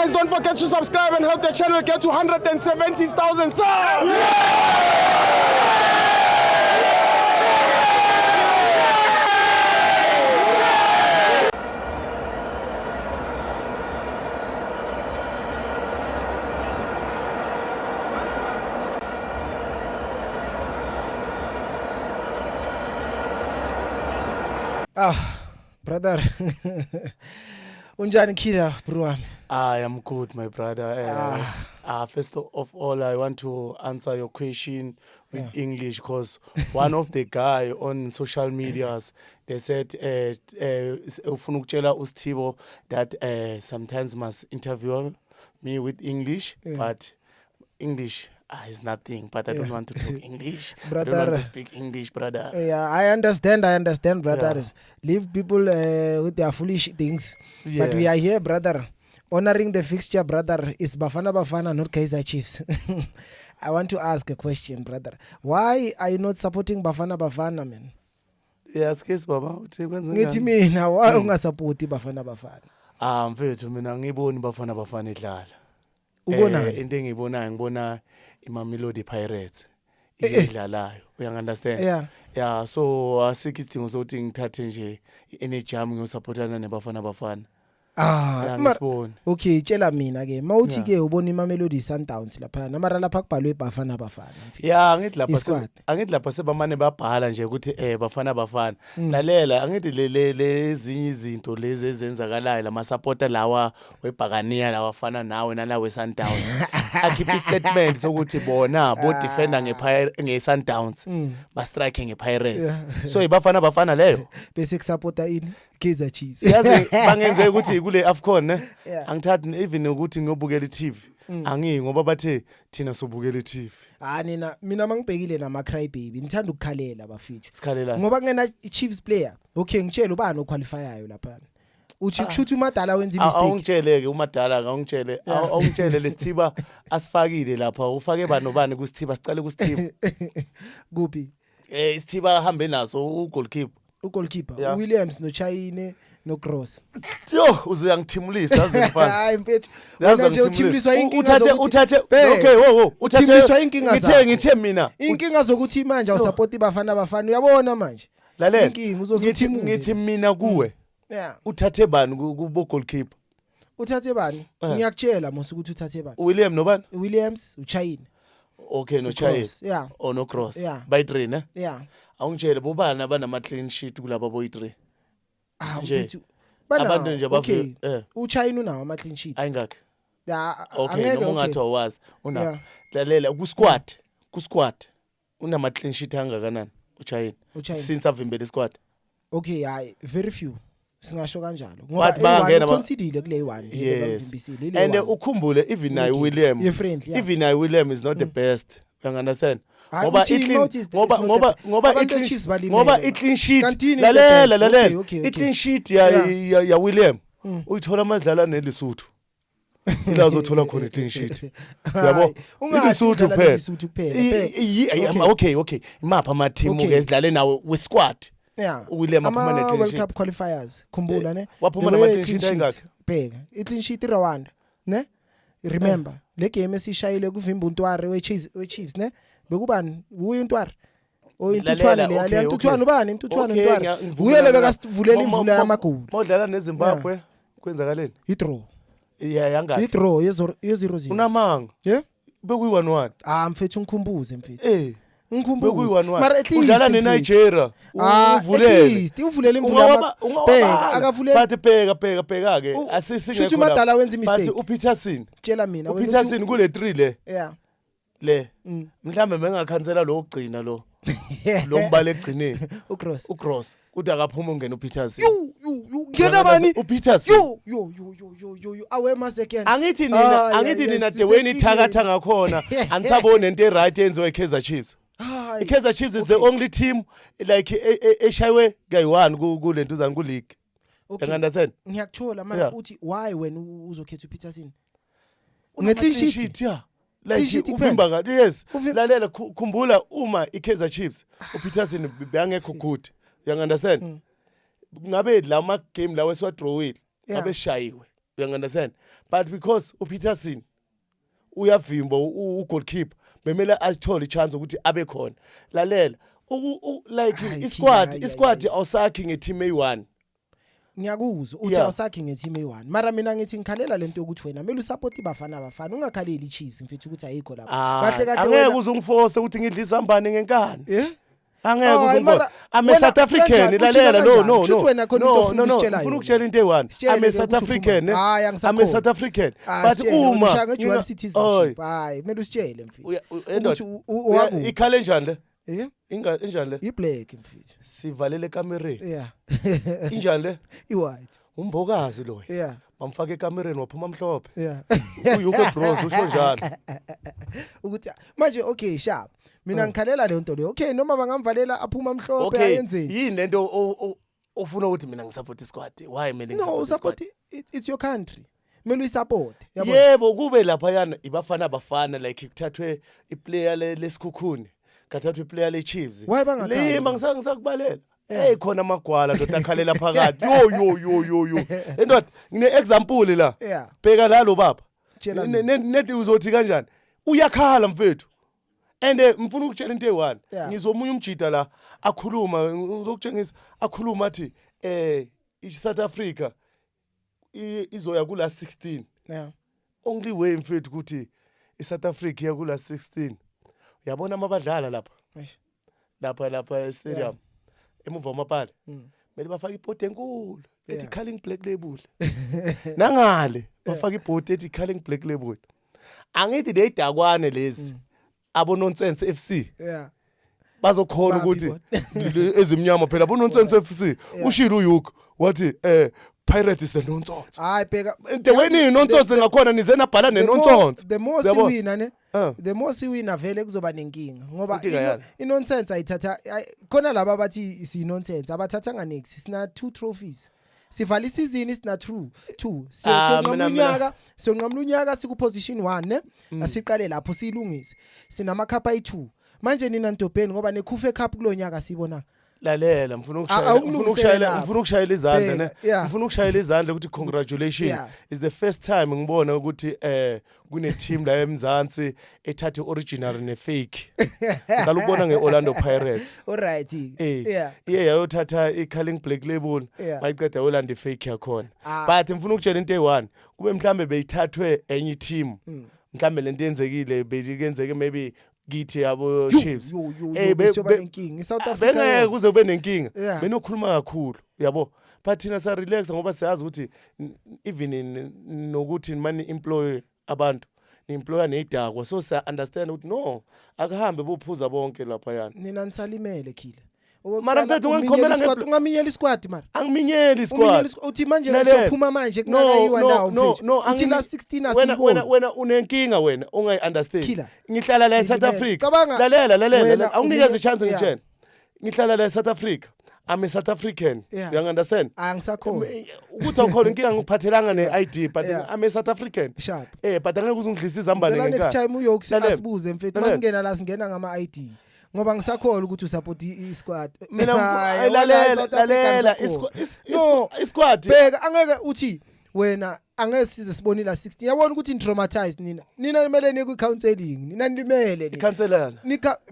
guys, don't forget to subscribe and help the channel get to 170,000 subs. Brother. Unjani Killer, bro? I am good, my brother. First of all, I want to answer your question with English because one of the guy on social medias, they said, ufuna ukutshela uSthibo that sometimes must interview me with English, but English is nothing. But I don't want to talk English. Brother. I don't want to speak English, brother. Yeah, I understand, brothers. Leave people with their foolish things. But we are here, brother. Honoring the fixture, brother, is Bafana, not Kaizer Chiefs. I want to ask a question, brother. Why are you not supporting Bafana, man? Yes, case baba. Ngithi mina why ungasupporti Bafana? Mfethu mina ngiboni Bafana idlala. Ubona into engiyibonayo ngibona iMamelodi Pirates idlalayo. Uyangiunderstand? Yeah, so asikho isidingo sokuthi ngithathe nje energy yami ngiyosupportana neBafana. Ngisibona. Okay, tshela mina ke mawuthi ke ubona iMamelodi Sundowns lapha namara lapha kubhalwe Bafana. Yeah, angithi lapha sebamane babhala nje ukuthi Bafana. Lalela angithi le ezinye izinto lezi ezenzakalayo lama supporter lawa weBhakaniya lawafana nawe nalawe Sundowns. Akhipha statement sokuthi bona bo defender ngeSundowns ba strike ngePirates. So iBafana leyo bese kusupporta in Kaizer Chiefs. Yazi bangenze ukuthi kule AFCON ne angithathi even ukuthi ngiyobukela iTV angiyi ngoba bathe thina sobukela iTV. Mina mangibhekile nama cry baby ngithanda ukukhalela bafethu. Sikhalela Ngoba kungena Chiefs player. Okay ngitshela ubani oqualifyayo lapha. Uthi kushuthi uMadala wenza imistake. Awungitsheleke uMadala awungitshele lesithiba asifakile lapha ufake bani kuSithiba sicale kuSithiba. Kuphi? Isithiba ahambe naso ugoalkeeper Williams noChayine noCross. Yo uzuyangithimulisa azifana. Hayi mfethu. Wena nje uthimuliswa inkinga uthathe okay uthimuliswa inkinga zakho. Ngithe mina inkinga zokuthi manje awusupport iBafana uyabona manje. Lalela inkinga uzothimula. Ngithi mina kuwe. Uthathe bani kubo goalkeeper? Uthathe bani? Ngiyakutshela mose ukuthi uthathe bani? William nobani? Williams uChayine. Okay noChayine. No Cross. By 3 ne? Awungitshele bobani abanama clean sheet kulabo boy 3. Mfethu. Abantu nje bafu uChayine unawo ama clean sheet. Ayingakho. Okay noma ungathi awazi una. Lalela ku-squad unama clean sheet angakanani uChayine since avimbele squad. Okay, hayi very few. Singasho kanjalo ngoba bangena considered kule one le and ukhumbule even naye William even naye William is not the best. You understand? Ngoba i-clean sheet lalela i-clean sheet ya William uyithola amadlala neLesotho. Ila uzothola khona i-clean sheet. Yabo iLesotho kuphela. Okay imapha ama team esidlale nawe with squad. William aphuma ne clean sheet. World Cup qualifiers khumbula ne waphuma nama clean sheet engakho bheka i-clean sheet Rwanda ne remember le game esishayile kuvimba uNtware we-Chiefs ne bekubani uye uNtware Intuthwane le Intuthwane ubani Intuthwane Ntwara uyele bekasivulela imvula yamagoli modlala neZimbabwe kwenzakaleni i-draw yangaphi i-draw ye-0-0 unamanga bekuyi 1-1 mfethu ngikhumbuze mfethu ngikhumbuze mara at least udlala neNigeria uvulele imvula bheka akavulela bheka ke asisingekho futhi uMadala wenza imistake bathi uPeterson tshela mina uPeterson kule 3 le le mhlambe mengakhansela lo ogcina lo mbala egcineni uCross kuthi akaphuma ungena uPeterson ngena bani uPeterson yo awe maseken angithi nina the way nithakatha ngakhona anisabone into eright yenziwe eKaizer Chiefs. iKaizer Chiefs is the only team like eshaywe kayi1 kulento uzani ku league. You understand? Ngiyakuthola manje uthi why when uzokhetha uPeterson uneclean sheet like uvimba kahle yes lalela khumbula uma iKaizer Chiefs uPeterson beyangekho good. You understand? Ngabe la ma game lawe swa drawile ngabe shayiwe. You understand? But because uPeterson uyavimba ugoalkeeper bemele athole ichance ukuthi abe khona. Lalela like isquad awusakhi ngeteam A1. Ngiyakuzwa uthi awusakhi ngeteam A1 mara mina ngithi ngikhalela lento ukuthi wena kumele usupport ibafana ungakhaleli iChiefs mfethu ukuthi ayikho lapha kahle angeke uze ungiforce ukuthi ngidla izambane ngenkani angeke uze ngibona I'm a South African lalela no ufuna ukutshela into eyi1 I'm a South African I'm a South African but uma dual citizenship hayi kumele usitshele mfethu ukuthi ikhale njani le injani le i-black mfethu sivalele ekamereni yeah injani le i-white umbokazi lo yeah bamfaka ekamereni waphuma mhlophe yeah uyuke bros usho njalo ukuthi manje okay sharp mina ngikhalela le nto le okay noma bangamvalela aphuma mhlophe ayenzeni yini lento ofuna ukuthi mina ngisupport isquad why mina ngisupport it's your country kumele uyisupport yebo kube lapha yana abafana like kuthathwe iplayer lesikhukhuni kathathwe iplayer leChiefs lima ngisakubalela hey khona amagwala ndoda akhalela phakathi yo endoda ngine example la bheka lalo baba nethi uzothi kanjani uyakhala mfethu and mfuna ukutshela into eyi1 ngizomunye umjida la akhuluma ngizokutshengisa akhuluma athi iSouth Africa izoya kula 16 only way mfethu ukuthi iSouth Africa iya kula 16 uyabona mabadlala lapha estadium emuva amapala mele bafaka ibhodi enkulu ethi Culling Black Label nangale bafaka ibhodi ethi Culling Black Label angithi deyidakwane lezi abo nonsense FC bazokhona ukuthi ezimnyama phela abo nonsense FC ushilo uyuk wathi Pirate is the nonsense hayi bheka the way ni nonsense ngakhona nizena bhala ne nonsense the more siwina ne the more siwina vele kuzoba nenkinga ngoba inonsense ayithatha khona laba bathi si nonsense abathatha nganex sina 2 trophies sivala isizini sina 2 sonqamla unyaka siku position 1 ne asiqale lapho silungise sinama cup ayi2 manje nina ntobheni ngoba nekhufe cup kulonyaka sibona lalela mfuna ukushayela izandla ne mfuna ukushayela izandla ukuthi congratulations is the first time ngibona ukuthi kune team la eMzansi ethathe original ne fake ngicela ukubona ngeOrlando Pirates alright yayothatha iCulling Black Label mayiqeda Orlando fake yakhona but mfuna ukutshela into eyi1 kube mhlambe beyithathwe enye team mhlambe lento yenzekile beyikenzeke maybe githi yabo Chiefs besoba nenkinga iSouth Africa bengeke kuze kube nenkinga benokhuluma kakhulu yabo but thina sa relax ngoba siyazi ukuthi even nokuthi mani employ abantu ni employer nedakwa so siya understand ukuthi no akuhambe bophuza bonke lapha yana nina nisalimele khile mara mfethu ungikhomela ungaminyela isquad mara angiminyeli isquad uthi manje ngizophuma manje kunakayiwa ndawo mfethu uthi la 16 asibona wena unenkinga wena ungayi understand ngihlala la eSouth Africa lalela awunikeze ichance ngitshela ngihlala la eSouth Africa I'm a South African you understand angisakhona ukuthi awukhona inkinga ngikuphathelanga neID but I'm a South African but angeke uzungidlisa izambane ngenkani next time uyokusibuze mfethu masingena la singena ngama ID ngoba ngisakhola ukuthi usupport isquad mina lalela isquad bheka angeke uthi wena angeke size sibone la 16 yabona ukuthi traumatized nina kumele niku counseling nina nilimele ikhanselana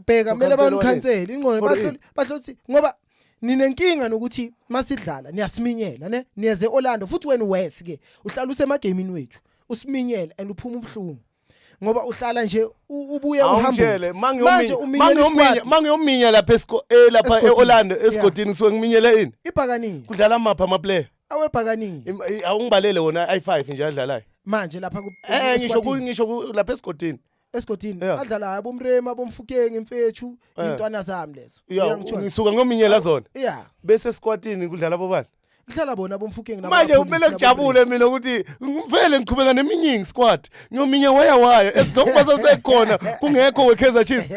bheka kumele banikhansele ingqondo bahlothi ngoba ninenkinga nokuthi masidlala niyasiminyela ne niyeze Orlando futhi wena West ke uhlala usemagamini wethu usiminyela and uphuma ubhlungu ngoba uhlala nje ubuye uhambele manje mangiyominya lapha lapha eOrlando esigodini so ngiminyela ini ibhakani kudlala amapha ama player awebhakani awungibalele wona i5 nje adlalayo manje lapha ngisho lapha esigodini adlala abomrema bomfukenge mfethu intwana zami lezo ngisuka ngominyela zona bese squadini kudlala bobani kuhlala bona bomfukenge manje kumele kujabule mina ukuthi ngivele ngiqhubeka neminyingi squad ngiyominya waya esidonga sasekhona kungekho weKaizer Chiefs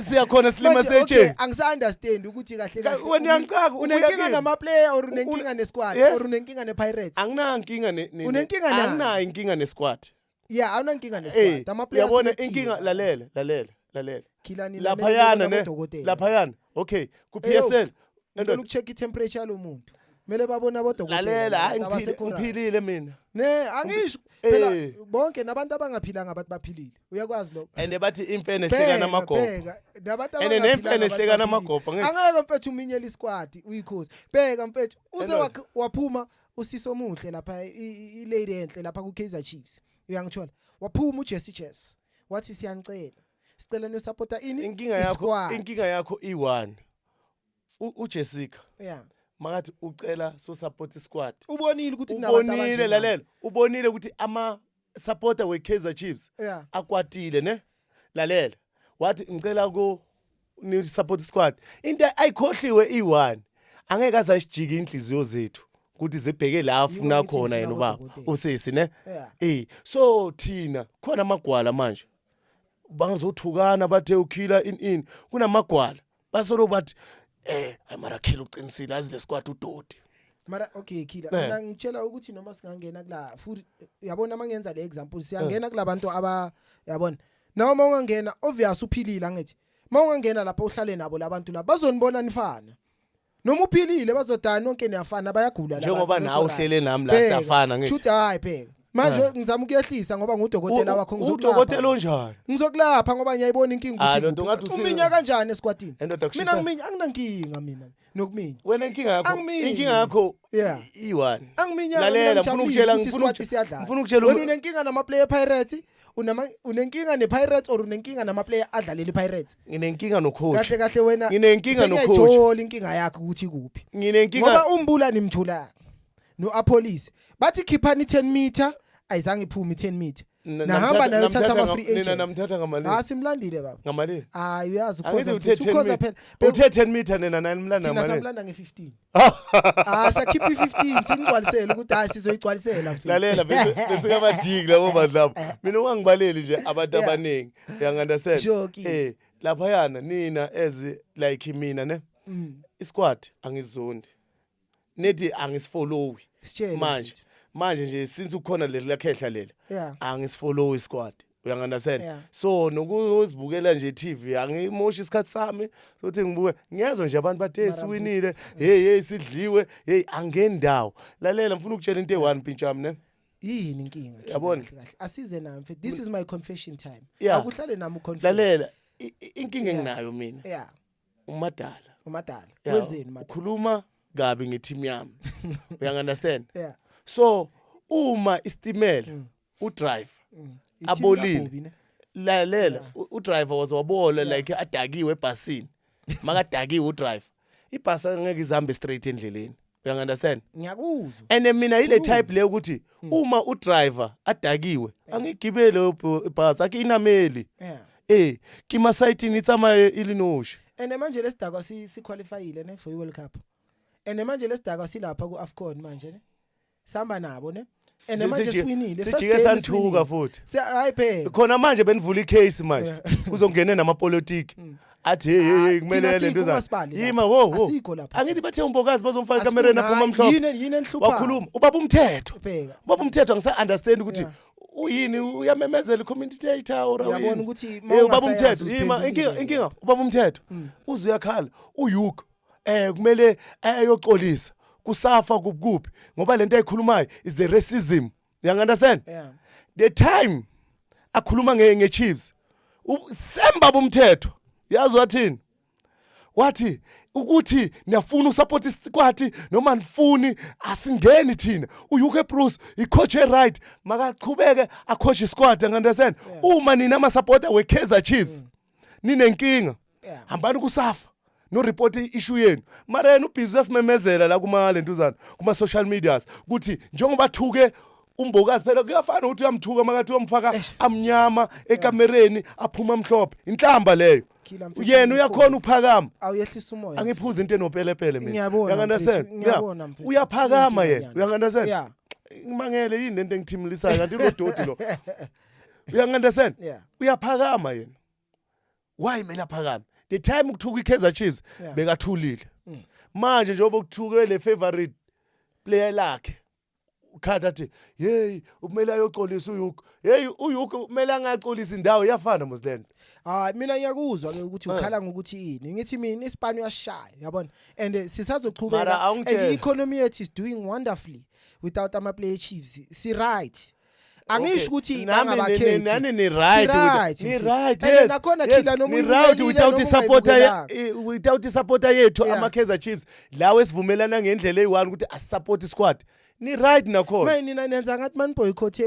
siyakhona silima setsheni angisa-understand ukuthi kahle wena uyangicaka unenkinga nama player or unenkinga nesquad or unenkinga nePirates anginankinga anginayo inkinga nesquad awunankinga nesquad ama players yabona inkinga lalela laphayana okay ku PSL ngicela ukucheck itemperature lomuntu Mele babona bodokotela. lalela hayi ngiphilile mina Ne angisho phela bonke nabantu abangaphilanga abantu baphilile. Uyakwazi lokho. and bathi imfene ehleka namagobha Nabantu and nemfene ehleka namagobha angeke mfethu uminyela isquad uyikhosi. Bheka mfethu uze waphuma usiso omuhle lapha I lady enhle lapha ku Kaizer Chiefs. Uyangithola. Waphuma uJesse Chess. Wathi siyanicela. Sicela no supporter ini? inkinga yakho I1 uJessica yeah makathi ucela so support squad ubonile ukuthi kunabantu abanje ubonile lalela ubonile ukuthi ama supporter we Kaizer Chiefs yeah akwatile ne lalela wathi ngicela ku ni support squad into ayikhohliwe I1 angeke azayijika inhliziyo zethu ukuthi zibheke la afuna khona yena ubaba usisi ne so thina khona amagwala manje bangazothukana bathe ukhila in kunamagwala basolo bathi amara khila uqinisile azi le squad udodi mara okay khila mina ngitshela ukuthi noma singangena kula futhi yabona mangenza le example siyangena kulabantu aba yabona noma ungangena obvious uphilile angithi mawungangena lapha uhlale nabo labantu la bazonibona nifana noma uphilile bazodana nonke niyafana bayagula la njengoba nawe uhlele nami la siyafana ngithi shoot hayi phela manje ngizama ukuyehlisa ngoba ngudokotela wakho ngizokulapha udokotela onjani ngizokulapha ngoba ngiyayibona inkinga ukuthi uminya kanjani esquadini mina ngiminya anginankinga mina nokuminya wena inkinga yakho I1 angiminya lalela ngifuna ukutshela wena unenkinga nama player Pirates unenkinga nePirates or unenkinga nama player adlalela iPirates nginenkinga nocoach kahle wena nginenkinga nocoach ngiyayithola inkinga yakho ukuthi kuphi nginenkinga ngoba umbula nimthula no apolice bathi khiphani 10 meter ayizange iphume 10 meter nahamba nayo thatha ama free agents nina namthatha ngamalini simlandile baba ngamalini uyazi ukhoza phela uthe 10 meter nina nani mlanda ngamalini thina samlanda nge15 sakhipha i15 singcwalisele ukuthi sizoyigcwalisela mfethu lalela bese kabadiki labo badlapha mina ungangibaleli nje abantu abaningi understand lapha yana nina as like mina ne isquad angizondi nethi angisifollow manje nje since ukhona le khehla lele angisifollow isquad uyangandastand so nokuzibukela nje TV angimoshi isikhathi sami sokuthi ngibuke ngiyezwa nje abantu bathe siwinile hey sidliwe hey angendawo lalela ngifuna ukutshela into e1 pinchami ne yini inkinga yabona asize nami mfethu this is my confession time akuhlale nami uconfess lalela inkinga enginayo mina umadala wenzeni madala ukhuluma kabi ngeteam yami uyangandastand so uma istimela udrive abolile lalela udriver wazobola like adakiwe ebhasini makadakiwe udriver ibhasi angeke izambe straight endleleni uyangandastand ngiyakuzwa and mina ile type le ukuthi uma udriver adakiwe angigibele ibhasi akinameli kima site ni tsama ilinoshi and manje lesidakwa siqualifyile ne for iWorld Cup and manje lesidakwa silapha ku AFCON manje ne samba nabo ne and manje siwinile sijike santhuka futhi hayi phela khona manje benivula icase manje kuzongena namapolitiki athi hey kumele lento za yima wo angithi bathe umbokazi bazomfaka ekamereni aphuma amhlophe yini enhlupha wakhuluma ubaba umthetho angisa understand ukuthi uyini uyamemezela commentator or uyabona ukuthi ubaba umthetho yima inkinga ubaba umthetho uze uyakhala uyuka kumele ayoxolisa kusafa kuphi ngoba lento ayikhulumayo is the racism you understand the time akhuluma ngeChiefs sembaba umthetho yazi wathi ukuthi niyafuna usupport isquad noma nifuni asingeni thina uYuke Bruce icoach right makachubeke acoach isquad understand uma nina ama supporter we Kaizer Chiefs ninenkinga hambani kusafa no report issue yenu mara yena ubhizi yasimemezela la kuma lentuzana kuma social medias ukuthi njengoba thuke umbokazi phela kuyafana ukuthi uyamthuka makathi uyamfaka amnyama ekamereni aphuma amhlophe inhlamba leyo yena uyakhona ukuphakama awuyehlisa umoya angiphuza into enopelepele mina ngiyabona uyaphakama yena uyangandastand ngimangele yini lento engithimlisayo kanti lododi lo uyangandastand uyaphakama yena why mina phakama the time ukuthuka iKaizer Chiefs bekathulile manje njengoba ukuthuke le favorite player lakhe ukhatha athi hey umele ayoxolisa uYuku hey uYuku umele angaxolisa indawo iyafana mosland. Mina ngiyakuzwa ke ukuthi ukhala ngokuthi yini. Ngithi mina iSpanish uyashaya, yabona. And sisazochubeka and the economy yethu is doing wonderfully without ama player chiefs. Si right. Angisho ukuthi bangabakhethi. Nani ni right. Ni right. Yes. Nakhona khila noma ni right without supporter yethu ama Kaizer Chiefs. Lawo esivumelana ngendlela eyi1 ukuthi asisupport isquad. Ni right nakhona. Mina nenza ngathi man boycott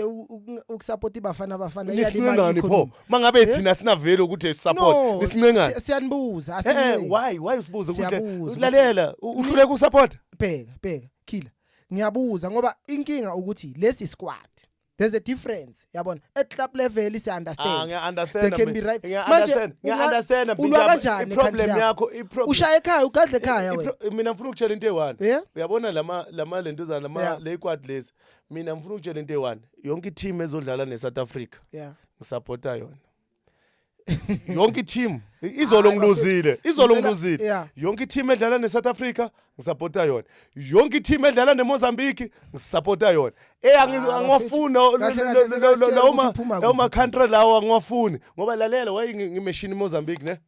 ukusupport ibafana iyalibali pho. Mangabe thina sinavele ukuthi support lisincengana. Siyanibuza why usibuza ukuthi lalela uhluleka ukusupport? Bheka khila. Ngiyabuza ngoba inkinga ukuthi lesi squad there's a difference, yabona. At club level is understand. They can be right. Understand. Problem yakho ushaya ekhaya ugadle ekhaya wena. Mina ngifuna ukutshela into eyi1. Uyabona lama lentuzana le quad lezi. Mina ngifuna ukutshela into eyi1. Yonke team ezodlala neSouth Africa. Ngisupporta yona. Yonke team izolo ngiluzile. Yonke team edlala neSouth Africa ngisupporta yona. Yonke team edlala neMozambique ngisupporta yona. Angwafuna lawo country lawo angwafuni ngoba lalela wayi ngimeshini Mozambique ne.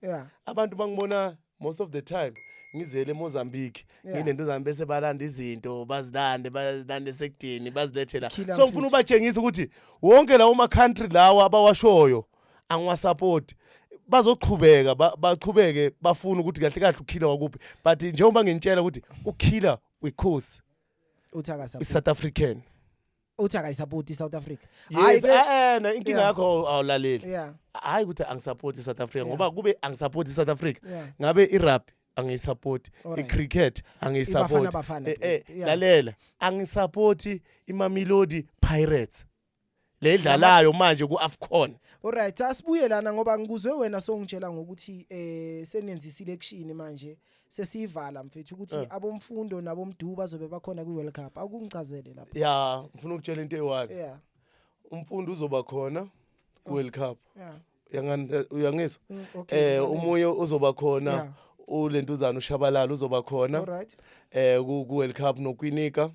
Abantu bangibona most of the time ngizele eMozambique nginentuzana bese balanda izinto bazilande sekudeni bazilethela. So ngifuna ubatshengisa ukuthi wonke lawo country lawo abawashoyo angwasupport bazochubeka bachubeke bafuna ukuthi kahle kahle ukhila wakuphi but njengoba ngintshela ukuthi ukhila wekhosi uthaka support South African uthaka support iSouth Africa. Hayi inkinga yakho awulaleli. Hayi ukuthi angisupport iSouth Africa ngoba kube angisupport iSouth Africa ngabe iRugby angisupport iCricket angisupport lalela angisupport iMamelodi Pirates ledlalayo manje kuAfcon. Alright, asibuye lana ngoba ngikuzwe wena songitshela ngokuthi senenza selection manje sesiyivala mfethu ukuthi abomfundo nabomduba bazobe bakhona kwiWorld Cup. Akungicazele lapha. Ngifuna ukutshela into eyi1. Umfundo uzoba khona kwiWorld Cup. Uyangizwa? Umoya uzoba khona ulentuzana uShabalala uzoba khona. Alright. Ku-World Cup noKwinika.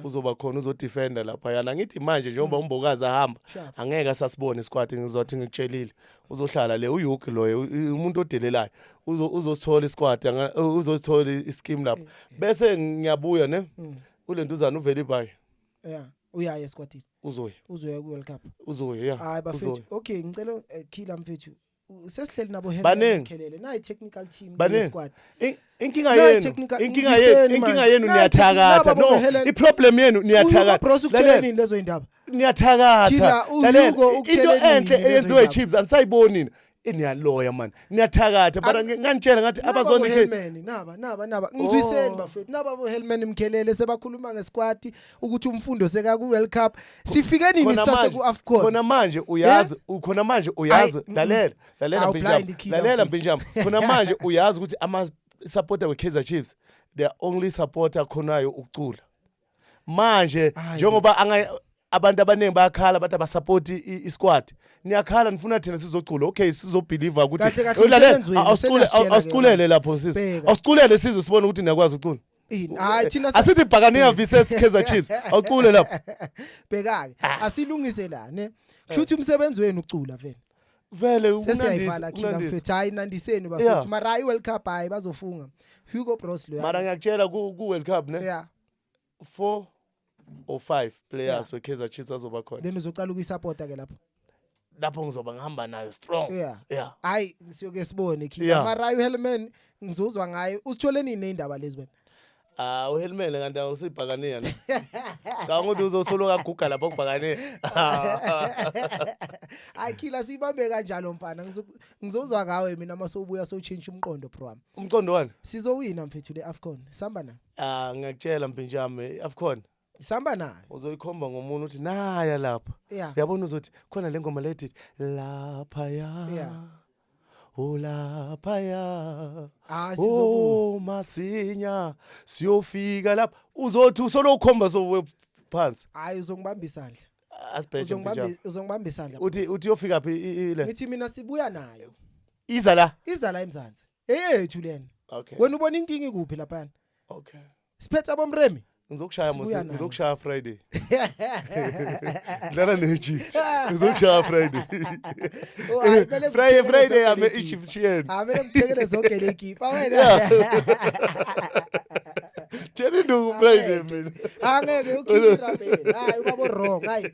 Uzoba khona uzodefender lapha yana ngithi manje njengoba umbokazi ahamba angeke asasibone isquad ngizothi ngikutshelile uzohlala le uYuki loyo umuntu odelelayo uzosithola isquad uzosithola ischeme lapha bese ngiyabuya ne kulentuzana uveli bay uyaya esquadini uzoya ku-World Cup uzoya hayi bafethu okay ngicela khila mfethu sesihleli nabo Helele nayi technical team squad inkinga yenu niyathakatha no iproblem yenu niyathakatha lalela lezo indaba niyathakatha lalela into enhle eyenziwe iChiefs anisayiboni niyaloya man niyathakatha bara nganitshela ngathi abazona naba ngizwiseni bafethu naba bo Helman Mkhelele sebakhuluma ngesquad ukuthi umfundo seka ku World Cup sifike nini sase ku Afcon khona manje uyazi lalela Benjamin khona manje uyazi ukuthi ama supporter weKaizer Chiefs they only supporter khonayo ukucula manje njengoba abantu abaningi bayakhala bathi abasupport isquad niyakhala nifuna thina sizocula okay sizobelieve ukuthi awusiculele lapho sisi awusiculele sizwe sibone ukuthi niyakwazi ucula hayi thina asithi Bhakaniya versus Kaizer Chiefs awucule lapho bhekake asilungise la ne kushuthi umsebenzi wenu ucula vele unandisa mfethu hayi nandiseni bafethu mara hayi World Cup hayi bazofunga Hugo Bros lo mara ngiyakutshela ku World Cup ne 4 or 5 players weKaizer Chiefs azoba khona then uzocala ukuyisupport ke lapho ngizoba ngihamba nayo strong hayi siyoke sibone khila mara uHelman ngizozwa ngayo usithole nini neindaba lezi wena uHelman kanti usibhakaniya la cha ngokuthi uzosoloka guga lapho kubhakaniya hayi khila sibambe kanjalo mfana ngizozwa ngawe mina masobuya so change umqondo program umqondo wani sizowina mfethu le Afcon samba na ngiyakutshela Mpenjame Afcon samba nayo uzoyikhomba ngomuntu uthi naya lapha uyabona uzothi khona le ngoma lethi lapha lapha masinya siyofika lapha uzothi usolokhomba so phansi hayi uzongibamba isandla asibheje uzongibamba isandla uthi uyofika phi ile ngithi mina sibuya nayo iza la eMzansi eyethu lena okay wena ubona inkingi kuphi lapha okay siphethe abomremi Ngizokushaya Friday. Dlala ne-Egypt. Ngizokushaya Friday. Friday I'm an Egyptian. Vele ngithekele zonke le equipe wena. Tjela into Friday mina. Angeke ukhipha phela. Hayi ubabo wrong, hayi.